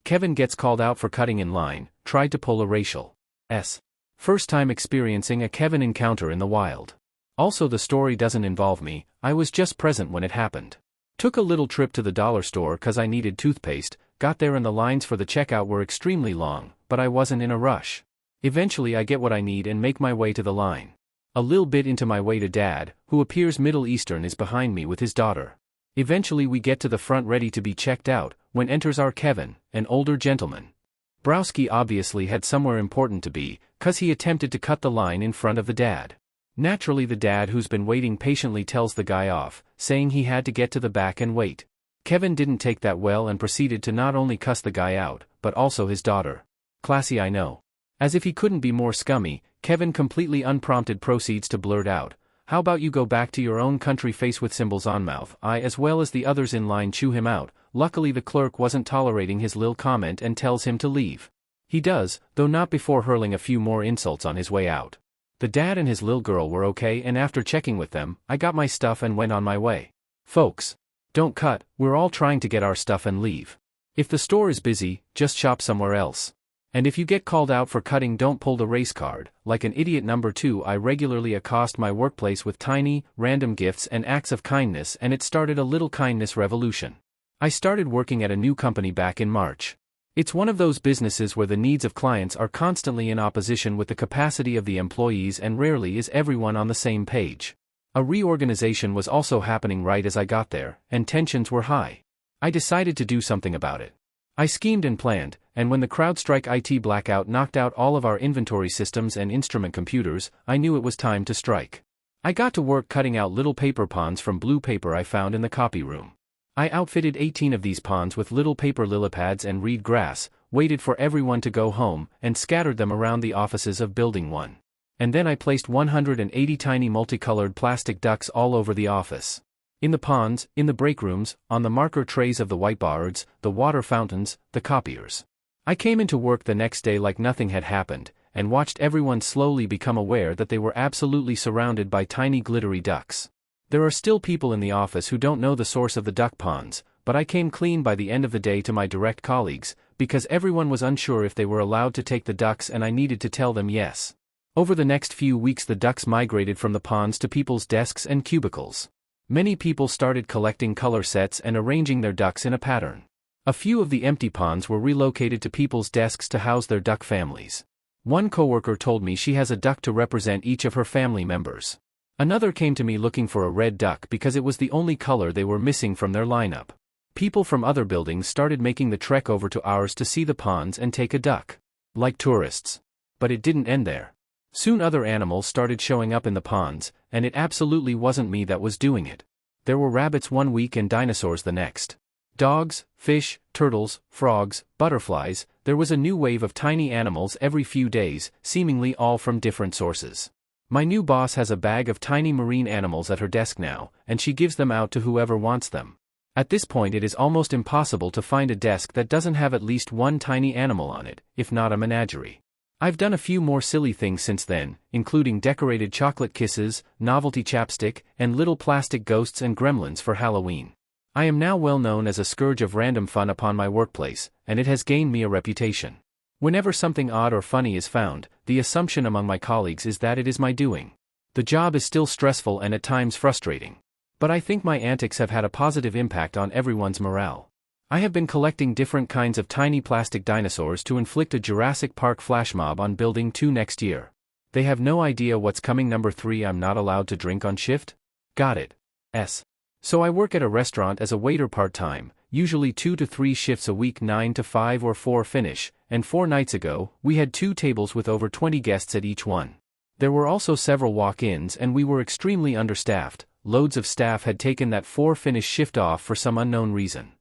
Kevin gets called out for cutting in line, tried to pull a racial S. First time experiencing a Kevin encounter in the wild. Also, the story doesn't involve me, I was just present when it happened. Took a little trip to the dollar store cause I needed toothpaste, got there and the lines for the checkout were extremely long, but I wasn't in a rush. Eventually I get what I need and make my way to the line. A little bit into my way to Dad, who appears Middle Eastern, is behind me with his daughter. Eventually we get to the front ready to be checked out, when enters our Kevin, an older gentleman. Browski obviously had somewhere important to be, cause he attempted to cut the line in front of the dad. Naturally the dad, who's been waiting patiently, tells the guy off, saying he had to get to the back and wait. Kevin didn't take that well and proceeded to not only cuss the guy out, but also his daughter. Classy, I know. As if he couldn't be more scummy, Kevin completely unprompted proceeds to blurt out, "How about you go back to your own country?" face with symbols on mouth. I, as well as the others in line, chew him out. Luckily the clerk wasn't tolerating his lil comment and tells him to leave. He does, though not before hurling a few more insults on his way out. The dad and his lil girl were okay, and after checking with them, I got my stuff and went on my way. Folks, don't cut, we're all trying to get our stuff and leave. If the store is busy, just shop somewhere else. And if you get called out for cutting, don't pull the race card. Like an idiot. Number 2, I regularly accost my workplace with tiny, random gifts and acts of kindness, and it started a little kindness revolution. I started working at a new company back in March. It's one of those businesses where the needs of clients are constantly in opposition with the capacity of the employees, and rarely is everyone on the same page. A reorganization was also happening right as I got there, and tensions were high. I decided to do something about it. I schemed and planned, and when the CrowdStrike IT blackout knocked out all of our inventory systems and instrument computers, I knew it was time to strike. I got to work cutting out little paper ponds from blue paper I found in the copy room. I outfitted 18 of these ponds with little paper lily pads and reed grass, waited for everyone to go home, and scattered them around the offices of Building 1. And then I placed 180 tiny multicolored plastic ducks all over the office. In the ponds, in the break rooms, on the marker trays of the whiteboards, the water fountains, the copiers. I came into work the next day like nothing had happened, and watched everyone slowly become aware that they were absolutely surrounded by tiny glittery ducks. There are still people in the office who don't know the source of the duck ponds, but I came clean by the end of the day to my direct colleagues, because everyone was unsure if they were allowed to take the ducks, and I needed to tell them yes. Over the next few weeks the ducks migrated from the ponds to people's desks and cubicles. Many people started collecting color sets and arranging their ducks in a pattern. A few of the empty ponds were relocated to people's desks to house their duck families. One coworker told me she has a duck to represent each of her family members. Another came to me looking for a red duck because it was the only color they were missing from their lineup. People from other buildings started making the trek over to ours to see the ponds and take a duck. Like tourists. But it didn't end there. Soon other animals started showing up in the ponds, and it absolutely wasn't me that was doing it. There were rabbits one week and dinosaurs the next. Dogs, fish, turtles, frogs, butterflies, there was a new wave of tiny animals every few days, seemingly all from different sources. My new boss has a bag of tiny marine animals at her desk now, and she gives them out to whoever wants them. At this point it is almost impossible to find a desk that doesn't have at least one tiny animal on it, if not a menagerie. I've done a few more silly things since then, including decorated chocolate kisses, novelty chapstick, and little plastic ghosts and gremlins for Halloween. I am now well known as a scourge of random fun upon my workplace, and it has gained me a reputation. Whenever something odd or funny is found, the assumption among my colleagues is that it is my doing. The job is still stressful and at times frustrating. But I think my antics have had a positive impact on everyone's morale. I have been collecting different kinds of tiny plastic dinosaurs to inflict a Jurassic Park flash mob on Building 2 next year. They have no idea what's coming. Number 3, I'm not allowed to drink on shift? Got it. So I work at a restaurant as a waiter part-time, usually 2 to 3 shifts a week, 9 to 5 or 4 finish, and 4 nights ago, we had 2 tables with over 20 guests at each one. There were also several walk-ins and we were extremely understaffed. Loads of staff had taken that 4 finish shift off for some unknown reason.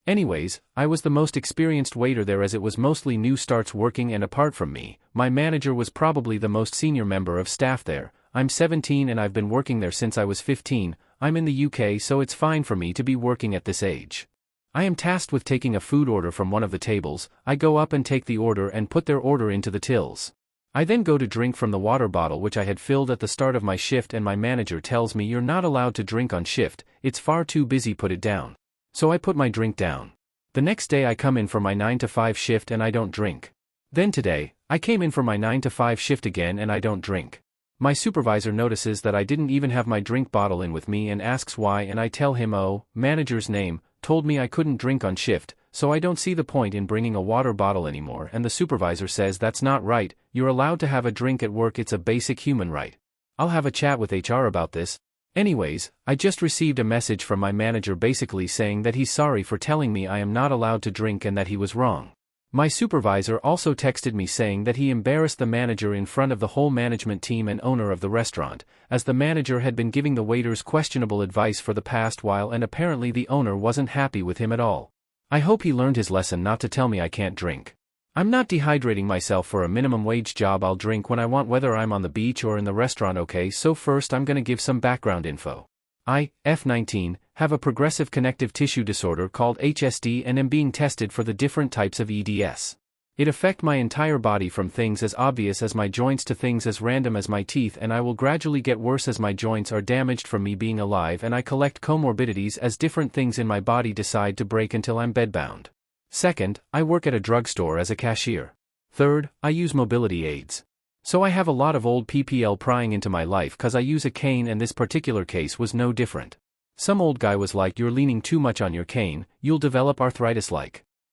Anyways, I was the most experienced waiter there as it was mostly new starts working, and apart from me, my manager was probably the most senior member of staff there. I'm 17 and I've been working there since I was 15, I'm in the UK so it's fine for me to be working at this age. I am tasked with taking a food order from one of the tables. I go up and take the order and put their order into the tills. I then go to drink from the water bottle which I had filled at the start of my shift, and my manager tells me you're not allowed to drink on shift, it's far too busy, put it down. So I put my drink down. The next day I come in for my 9 to 5 shift and I don't drink. Then today, I came in for my 9 to 5 shift again and I don't drink. My supervisor notices that I didn't even have my drink bottle in with me and asks why, and I tell him, oh, manager's name told me I couldn't drink on shift, so I don't see the point in bringing a water bottle anymore, and the supervisor says that's not right, you're allowed to have a drink at work, it's a basic human right. I'll have a chat with HR about this. Anyways, I just received a message from my manager basically saying that he's sorry for telling me I am not allowed to drink and that he was wrong. My supervisor also texted me saying that he embarrassed the manager in front of the whole management team and owner of the restaurant, as the manager had been giving the waiters questionable advice for the past while and apparently the owner wasn't happy with him at all. I hope he learned his lesson not to tell me I can't drink. I'm not dehydrating myself for a minimum wage job. I'll drink when I want, whether I'm on the beach or in the restaurant. Okay, so first I'm gonna give some background info. I, F19, have a progressive connective tissue disorder called HSD and am being tested for the different types of EDS. It affects my entire body from things as obvious as my joints to things as random as my teeth, and I will gradually get worse as my joints are damaged from me being alive and I collect comorbidities as different things in my body decide to break until I'm bedbound. Second, I work at a drugstore as a cashier. Third, I use mobility aids. So I have a lot of old PPL prying into my life cause I use a cane, and this particular case was no different. Some old guy was like, you're leaning too much on your cane, you'll develop arthritis like.